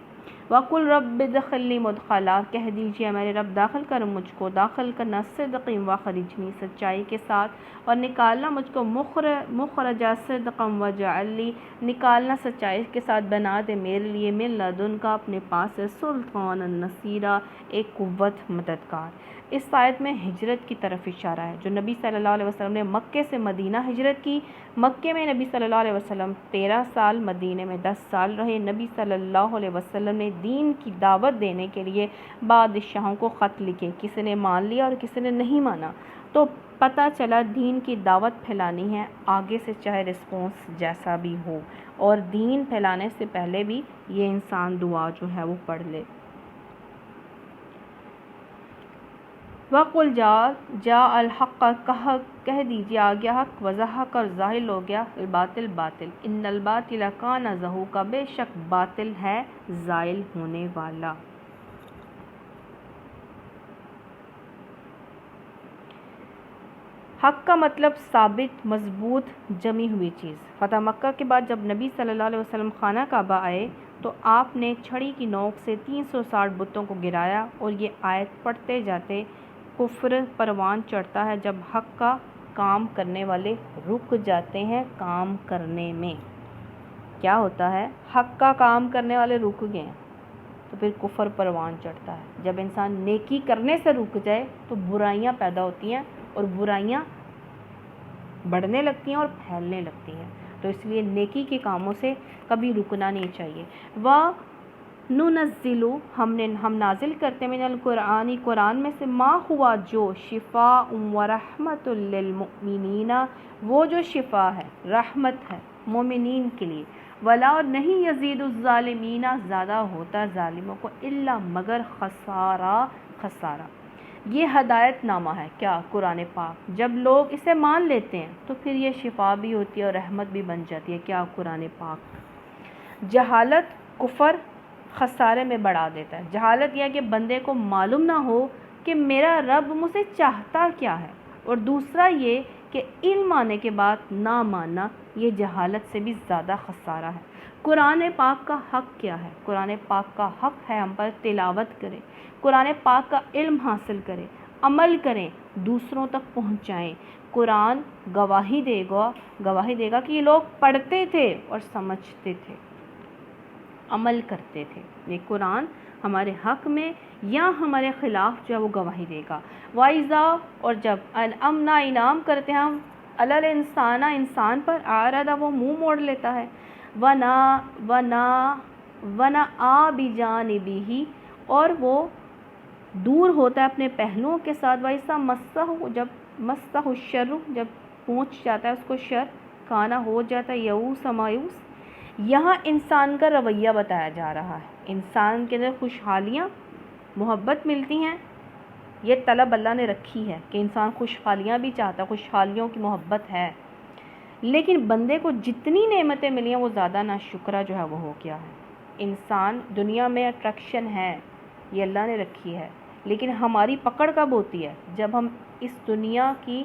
وَقُلْ رَبِّ ادْخِلْنِی مُدْخَلًا کہہ دیجئے میرے رب داخل کر مجھ کو، داخل کرنا صدق وَخَرِجْنِی سچائی کے ساتھ، اور نکالنا مجھ کو مخرج صدق وَاجْعَل لِی نکالنا سچائی کے ساتھ بنا دے میرے لیے من لدن کا اپنے پاس سے سلطان النصیرہ ایک قوت مددگار۔ اس آیت میں ہجرت کی طرف اشارہ ہے، جو نبی صلی اللہ علیہ وسلم نے مکے سے مدینہ ہجرت کی۔ مکے میں نبی صلی اللہ علیہ وسلم 13 سال، مدینہ میں 10 سال رہے۔ نبی صلی اللہ علیہ وسلم نے دین کی دعوت دینے کے لیے بادشاہوں کو خط لکھے، کسی نے مان لیا اور کسی نے نہیں مانا، تو پتہ چلا دین کی دعوت پھیلانی ہے، آگے سے چاہے رسپانس جیسا بھی ہو، اور دین پھیلانے سے پہلے بھی یہ انسان دعا جو ہے وہ پڑھ لے۔ وَقُلْ جَاءَ الْحَقُّ، کہہ دیجیے آ گیا حق، وَزَهَقَ، اور ظاہر ہو گیا، الباطل باطل، اِنَّ الْبَاطِلَ كَانَ زَهُوقًا، بے شک باطل ہے زائل ہونے والا۔ حق کا مطلب ثابت، مضبوط، جمی ہوئی چیز۔ فتح مکہ کے بعد جب نبی صلی اللہ علیہ وسلم خانہ کعبہ آئے تو آپ نے چھڑی کی نوک سے 360 بتوں کو گرایا، اور یہ آیت پڑھتے جاتے کفر پروان چڑھتا ہے جب حق کا کام کرنے والے رک جاتے ہیں کام کرنے میں۔ کیا ہوتا ہے؟ حق کا کام کرنے والے رک گئے تو پھر کفر پروان چڑھتا ہے۔ جب انسان نیکی کرنے سے رک جائے تو برائیاں پیدا ہوتی ہیں، اور برائیاں بڑھنے لگتی ہیں اور پھیلنے لگتی ہیں، تو اس لیے نیکی کے کاموں سے کبھی رکنا نہیں چاہیے۔ وَنُنَزِّلُ، ہم نازل کرتے ہیں، من القرآن، قرآن میں سے، ما ہوا جو، شفاء ورحمۃ للمؤمنین، وہ جو شفا ہے، رحمت ہے مومنین کے لیے، ولا، اور نہیں، یزید الظالمین، زیادہ ہوتا ظالموں کو، الا، مگر، خسارہ، خسارہ۔ یہ ہدایت نامہ ہے، کیا؟ قرآن پاک۔ جب لوگ اسے مان لیتے ہیں تو پھر یہ شفا بھی ہوتی ہے اور رحمت بھی بن جاتی ہے، کیا؟ قرآن پاک۔ جہالت کفر خسارے میں بڑھا دیتا ہے۔ جہالت یہ کہ بندے کو معلوم نہ ہو کہ میرا رب مجھ سے چاہتا کیا ہے، اور دوسرا یہ کہ علم آنے کے بعد نہ ماننا، یہ جہالت سے بھی زیادہ خسارہ ہے۔ قرآن پاک کا حق کیا ہے؟ قرآن پاک کا حق ہے ہم پر تلاوت کریں، قرآن پاک کا علم حاصل کریں، عمل کریں، دوسروں تک پہنچائیں۔ قرآن گواہی دے گا کہ یہ لوگ پڑھتے تھے اور سمجھتے تھے، عمل کرتے تھے۔ یہ قرآن ہمارے حق میں یا ہمارے خلاف جو ہے وہ گواہی دے گا۔ وَإِذَا، اور جب، انعمنا، انعام کرتے ہیں ہم، علی الانسان، انسان پر، اعرض، وہ منہ موڑ لیتا ہے، وَنَأَىٰ بِجَانِبِهِ، اور وہ دور ہوتا ہے اپنے پہلوؤں کے ساتھ، وَإِذَا مَسَّهُ، جب، مَسَّهُ الشَّرُّ، جب پہنچ جاتا ہے اس کو شر، کانا، ہو جاتا ہے، یئوس، مایوس۔ یہاں انسان کا رویہ بتایا جا رہا ہے، انسان کے اندر خوشحالیاں، محبت ملتی ہیں، یہ طلب اللہ نے رکھی ہے کہ انسان خوشحالیاں بھی چاہتا ہے، خوشحالیوں کی محبت ہے، لیکن بندے کو جتنی نعمتیں ملی ہیں وہ زیادہ ناشکرہ جو ہے وہ ہو گیا ہے۔ انسان دنیا میں اٹریکشن ہے، یہ اللہ نے رکھی ہے، لیکن ہماری پکڑ کب ہوتی ہے؟ جب ہم اس دنیا کی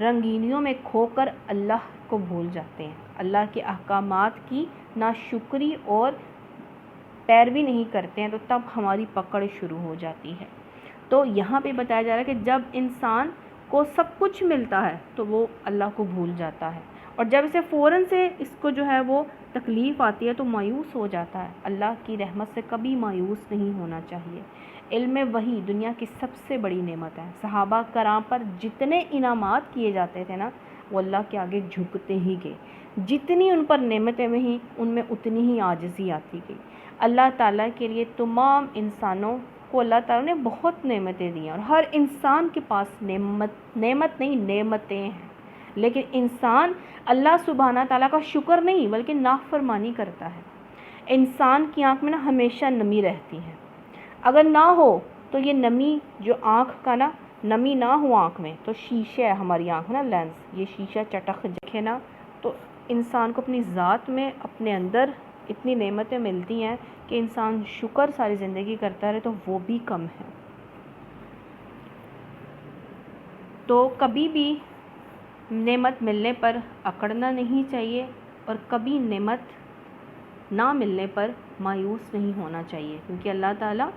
رنگینیوں میں کھو کر اللہ کو بھول جاتے ہیں، اللہ کے احکامات کی ناشکری اور پیروی نہیں کرتے ہیں، تو تب ہماری پکڑ شروع ہو جاتی ہے۔ تو یہاں پہ بتایا جا رہا ہے کہ جب انسان کو سب کچھ ملتا ہے تو وہ اللہ کو بھول جاتا ہے، اور جب اسے فوراً سے اس کو جو ہے وہ تکلیف آتی ہے تو مایوس ہو جاتا ہے۔ اللہ کی رحمت سے کبھی مایوس نہیں ہونا چاہیے۔ علم وحی دنیا کی سب سے بڑی نعمت ہے۔ صحابہ کرام پر جتنے انعامات کیے جاتے تھے نا، وہ اللہ کے آگے جھکتے ہی گئے، جتنی ان پر نعمتیں ہوئیں ان میں اتنی ہی عاجزی آتی گئی۔ اللہ تعالیٰ کے لیے تمام انسانوں کو اللہ تعالیٰ نے بہت نعمتیں دی ہیں، اور ہر انسان کے پاس نعمت نہیں، نعمتیں ہیں، لیکن انسان اللہ سبحانہ تعالیٰ کا شکر نہیں بلکہ نافرمانی کرتا ہے۔ انسان کی آنکھ میں نا ہمیشہ نمی رہتی ہے، اگر نہ ہو تو یہ نمی جو آنکھ کا نا، نمی نہ ہو آنکھ میں تو شیشہ ہے ہماری آنکھ نا، لینس، یہ شیشہ چٹک جائے نا تو انسان کو اپنی ذات میں، اپنے اندر اتنی نعمتیں ملتی ہیں کہ انسان شکر ساری زندگی کرتا رہے تو وہ بھی کم ہے۔ تو کبھی بھی نعمت ملنے پر اکڑنا نہیں چاہیے، اور کبھی نعمت نہ ملنے پر مایوس نہیں ہونا چاہیے، کیونکہ اللہ تعالیٰ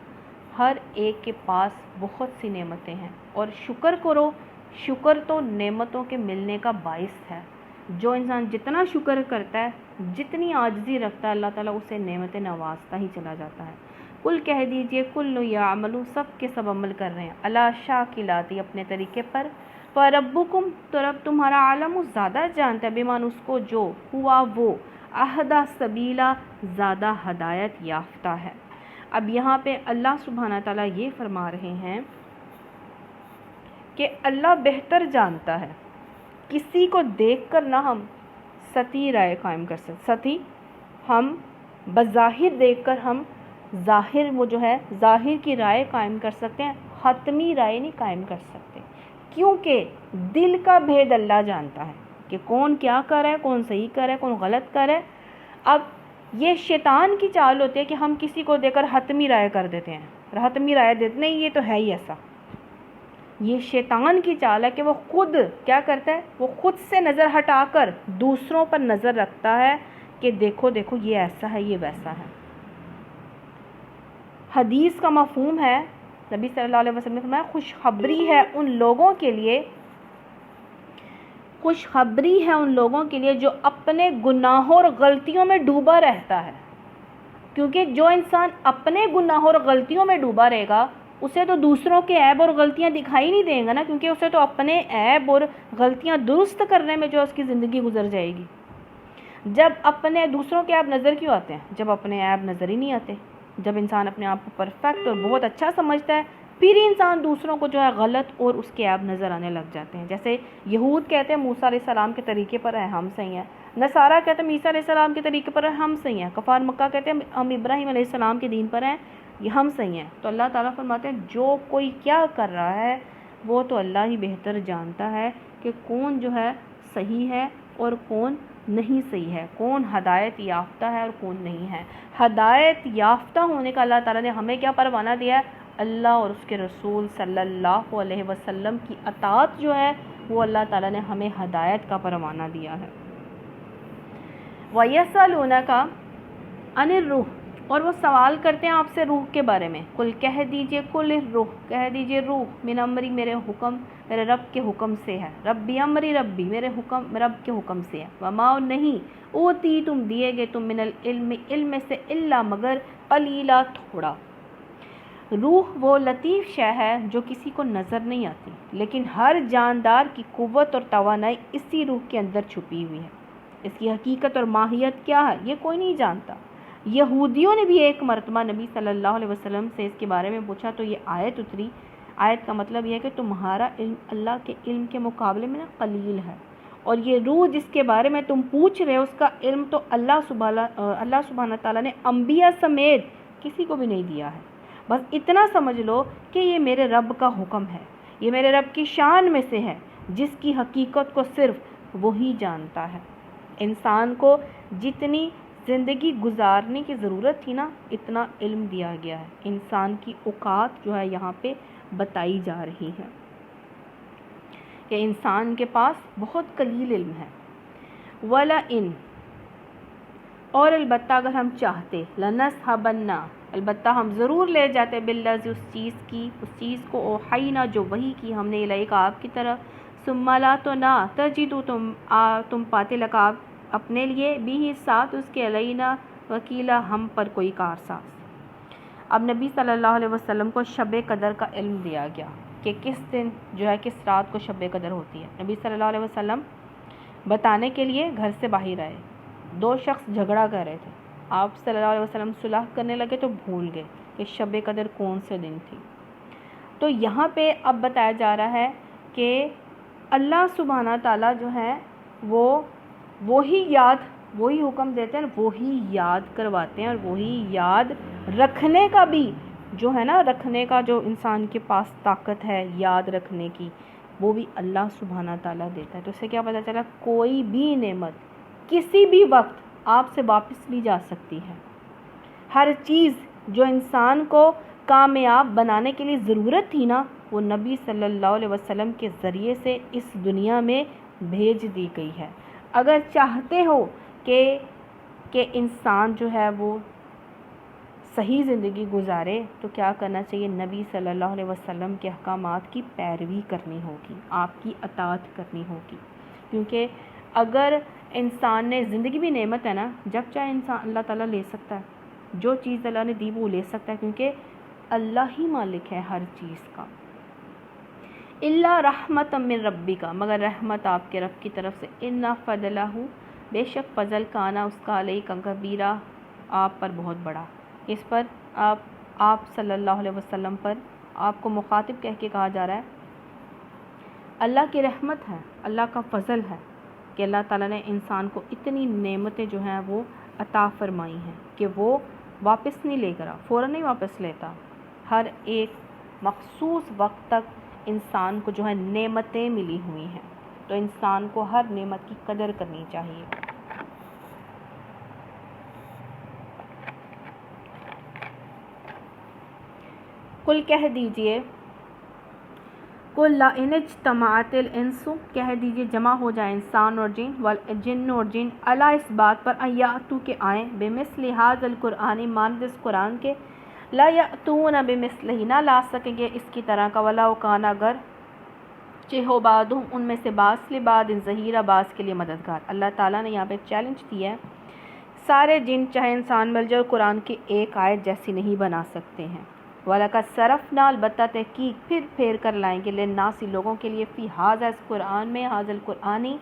ہر ایک کے پاس بہت سی نعمتیں ہیں، اور شکر کرو، شکر تو نعمتوں کے ملنے کا باعث ہے۔ جو انسان جتنا شکر کرتا ہے، جتنی عاجزی رکھتا ہے، اللہ تعالیٰ اسے نعمتیں نوازتا ہی چلا جاتا ہے۔ کل کہہ دیجئے کل یعمل، سب کے سب عمل کر رہے ہیں، علی شاکلاتی، اپنے طریقے پر، فربکم، تو رب تمہارا عالم زیادہ جانتا ہے، بمن اس کو جو ہوا وہ، اہدی سبیلا، زیادہ ہدایت یافتہ ہے۔ اب یہاں پہ اللہ سبحانہ تعالیٰ یہ فرما رہے ہیں کہ اللہ بہتر جانتا ہے، کسی کو دیکھ کر نہ ہم سطحی رائے قائم کر سکتے، سطحی ہم بظاہر دیکھ کر ہم ظاہر وہ جو ہے ظاہر کی رائے قائم کر سکتے ہیں، حتمی رائے نہیں قائم کر سکتے، کیونکہ دل کا بھید اللہ جانتا ہے کہ کون کیا کر رہا ہے، کون صحیح کر رہا ہے، کون غلط کر رہا ہے۔ اب یہ شیطان کی چال ہوتی ہے کہ ہم کسی کو دیکھ کر حتمی رائے کر دیتے ہیں، حتمی رائے دیتے نہیں، یہ تو ہے ہی ایسا۔ یہ شیطان کی چال ہے کہ وہ خود کیا کرتا ہے، وہ خود سے نظر ہٹا کر دوسروں پر نظر رکھتا ہے کہ دیکھو دیکھو یہ ایسا ہے، یہ ویسا ہے۔ حدیث کا مفہوم ہے، نبی صلی اللہ علیہ وسلم نے فرمایا خوشخبری ہے ان لوگوں کے لیے، خوشخبری ہے ان لوگوں کے لیے جو اپنے گناہوں اور غلطیوں میں ڈوبا رہتا ہے، کیونکہ جو انسان اپنے گناہوں اور غلطیوں میں ڈوبا رہے گا اسے تو دوسروں کے عیب اور غلطیاں دکھائی نہیں دیں گا نا، کیونکہ اسے تو اپنے عیب اور غلطیاں درست کرنے میں جو اس کی زندگی گزر جائے گی۔ جب اپنے دوسروں کے عیب نظر کیوں آتے ہیں؟ جب اپنے عیب نظر ہی نہیں آتے۔ جب انسان اپنے آپ کو پرفیکٹ اور بہت اچھا سمجھتا ہے، پھر انسان دوسروں کو جو ہے غلط اور اس کے عیب نظر آنے لگ جاتے ہیں۔ جیسے یہود کہتے ہیں موسیٰ علیہ السلام کے طریقے پر ہیں ہم صحیح ہیں، نصارہ کہتے ہیں عیسیٰ علیہ السلام کے طریقے پر ہیں ہم صحیح ہیں، کفار مکہ کہتے ہیں ہم ابراہیم علیہ السلام کے دین پر ہیں، یہ ہم صحیح ہیں۔ تو اللہ تعالیٰ فرماتے ہیں جو کوئی کیا کر رہا ہے وہ تو اللہ ہی بہتر جانتا ہے کہ کون جو ہے صحیح ہے اور کون نہیں صحیح ہے، کون ہدایت یافتہ ہے اور کون نہیں ہے۔ ہدایت یافتہ ہونے کا اللہ تعالیٰ نے ہمیں کیا پروانہ دیا ہے؟ اللہ اور اس کے رسول صلی اللہ علیہ وسلم کی اطاعت جو ہے وہ اللہ تعالیٰ نے ہمیں ہدایت کا پروانہ دیا ہے۔ وَيَسْأَلُونَكَ عَنِ الرُّوحِ، اور وہ سوال کرتے ہیں آپ سے روح کے بارے میں، کل کہہ دیجئے کل الروح، کہہ دیجئے روح من امری، میرے حکم، میرے رب کے حکم سے ہے، ربی امری ربی، میرے حکم رب کے حکم سے ہے، وما نہیں اوتی تم دیے گے تم من العلم، علم سے، الا مگر قلیلا تھوڑا۔ روح وہ لطیف شے ہے جو کسی کو نظر نہیں آتی، لیکن ہر جاندار کی قوت اور توانائی اسی روح کے اندر چھپی ہوئی ہے۔ اس کی حقیقت اور ماہیت کیا ہے یہ کوئی نہیں جانتا۔ یہودیوں نے بھی ایک مرتبہ نبی صلی اللہ علیہ وسلم سے اس کے بارے میں پوچھا تو یہ آیت اتری۔ آیت کا مطلب یہ ہے کہ تمہارا علم اللہ کے علم کے مقابلے میں قلیل ہے، اور یہ روح جس کے بارے میں تم پوچھ رہے ہو اس کا علم تو اللہ سبحانہ تعالیٰ نے انبیاء سمیت کسی کو بھی نہیں دیا ہے۔ بس اتنا سمجھ لو کہ یہ میرے رب کا حکم ہے، یہ میرے رب کی شان میں سے ہے جس کی حقیقت کو صرف وہی جانتا ہے۔ انسان کو جتنی زندگی گزارنے کی ضرورت تھی نا اتنا علم دیا گیا ہے، انسان کی اوقات جو ہے یہاں پہ بتائی جا رہی ہے کہ انسان کے پاس بہت قلیل علم ہے۔ وَلَئِن، اور البتہ اگر ہم چاہتے، لَنَسْحَبَنَّ، البتہ ہم ضرور لے جاتے، باللذی، اس چیز کو، اوحینا جو وحی کی ہم نے الیک آپ کی طرف، ثم لا، تو نہ تجدو تم پاتے لگا اپنے لیے بھی ساتھ اس کے، علینا وکیلا، ہم پر کوئی کارساز۔ اب نبی صلی اللہ علیہ وسلم کو شب قدر کا علم دیا گیا کہ کس دن جو ہے کس رات کو شب قدر ہوتی ہے۔ نبی صلی اللہ علیہ وسلم بتانے کے لیے گھر سے باہر آئے، دو شخص جھگڑا کر رہے تھے، آپ صلی اللہ علیہ وسلم صلح کرنے لگے تو بھول گئے کہ شب قدر کون سے دن تھی۔ تو یہاں پہ اب بتایا جا رہا ہے کہ اللہ سبحانہ تعالیٰ جو ہے وہی حکم دیتے ہیں، وہی یاد کرواتے ہیں، اور وہی یاد رکھنے کا بھی جو ہے نا، رکھنے کا جو انسان کے پاس طاقت ہے یاد رکھنے کی، وہ بھی اللہ سبحانہ تعالیٰ دیتا ہے۔ تو اس سے کیا پتہ چلا؟ کوئی بھی نعمت کسی بھی وقت آپ سے واپس لی جا سکتی ہے۔ ہر چیز جو انسان کو کامیاب بنانے کے لیے ضرورت تھی نا وہ نبی صلی اللہ علیہ وسلم کے ذریعے سے اس دنیا میں بھیج دی گئی ہے۔ اگر چاہتے ہو کہ انسان جو ہے وہ صحیح زندگی گزارے تو کیا کرنا چاہیے؟ نبی صلی اللہ علیہ وسلم کے احکامات کی پیروی کرنی ہوگی، آپ کی اطاعت کرنی ہوگی، کیونکہ اگر انسان نے، زندگی بھی نعمت ہے نا، جب چاہے انسان اللہ تعالیٰ لے سکتا ہے، جو چیز اللہ نے دی وہ لے سکتا ہے، کیونکہ اللہ ہی مالک ہے ہر چیز کا۔ الا رحمت من ربی کا، مگر رحمت آپ کے رب کی طرف سے، ان فضلہ، بے شک فضل کانا اس کا علیہ کا کبیرہ، آپ پر بہت بڑا۔ اس پر آپ صلی اللہ علیہ وسلم پر آپ کو مخاطب کہہ کے کہا جا رہا ہے اللہ کی رحمت ہے، اللہ کا فضل ہے کہ اللہ تعالیٰ نے انسان کو اتنی نعمتیں جو ہیں وہ عطا فرمائی ہیں کہ وہ واپس نہیں لے کر فوراً نہیں واپس لیتا، ہر ایک مخصوص وقت تک انسان کو جو ہے نعمتیں ملی ہوئی ہیں، تو انسان کو ہر نعمت کی قدر کرنی چاہیے۔ قل کہہ دیجئے، قل لئن اجتمعت الانس، کہہ دیجئے جمع ہو جائے انسان اور جن، والجن اور جن، الا اس بات پر ان یاتوا کہ آئیں، بمثل ھذا القرآن مانند اس قرآن کے، لا یأتون بمثلہ نہ لا سکیں گے اس کی طرح کا، ولو کان اگر ہو بعضهم ان میں سے بعض لبعض ظہیرا بعض کے لیے مددگار۔ اللہ تعالیٰ نے یہاں پہ چیلنج دیا ہے، سارے جن چاہے انسان مل جائے قرآن کی ایک آیت جیسی نہیں بنا سکتے ہیں۔ وَلَقَدْ صَرَفْنَا، البتہ تحقیق پھر کر لائیں گے، للناس لوگوں کے لیے، فی ھذا اس قرآن میں، ھذا القرآنی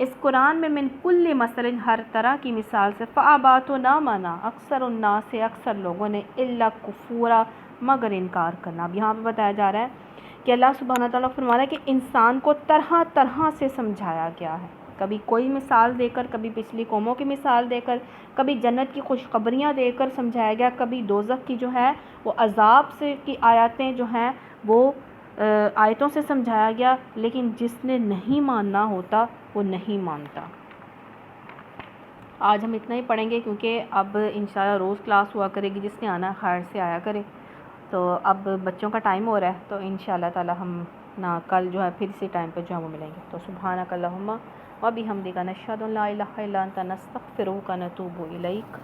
اس قرآن میں، من کل مثل ہر طرح کی مثال سے، فأبى تو نہ مانا اکثر الناس سے اکثر لوگوں نے، الا کفورا مگر انکار کرنا۔ اب یہاں پہ بتایا جا رہا ہے کہ اللہ سبحانہ تعالیٰ فرما رہا ہے کہ انسان کو طرح طرح سے سمجھایا گیا ہے، کبھی کوئی مثال دے کر، کبھی پچھلی قوموں کی مثال دے کر، کبھی جنت کی خوشخبریاں دے کر سمجھایا گیا، کبھی دوزخ کی جو ہے وہ عذاب سے کی آیاتیں جو ہیں وہ آیتوں سے سمجھایا گیا، لیکن جس نے نہیں ماننا ہوتا وہ نہیں مانتا۔ آج ہم اتنا ہی پڑھیں گے کیونکہ اب انشاءاللہ روز کلاس ہوا کرے گی، جس نے آنا خیر سے آیا کرے۔ تو اب بچوں کا ٹائم ہو رہا ہے، تو انشاءاللہ تعالی ہم کل جو ہے پھر اسی ٹائم پہ جو ہم ملیں گے۔ تو سبحانک اللہم وبحمدک، نشہد ان لا الہ الا انت، نستغفرک ونتوب الیک۔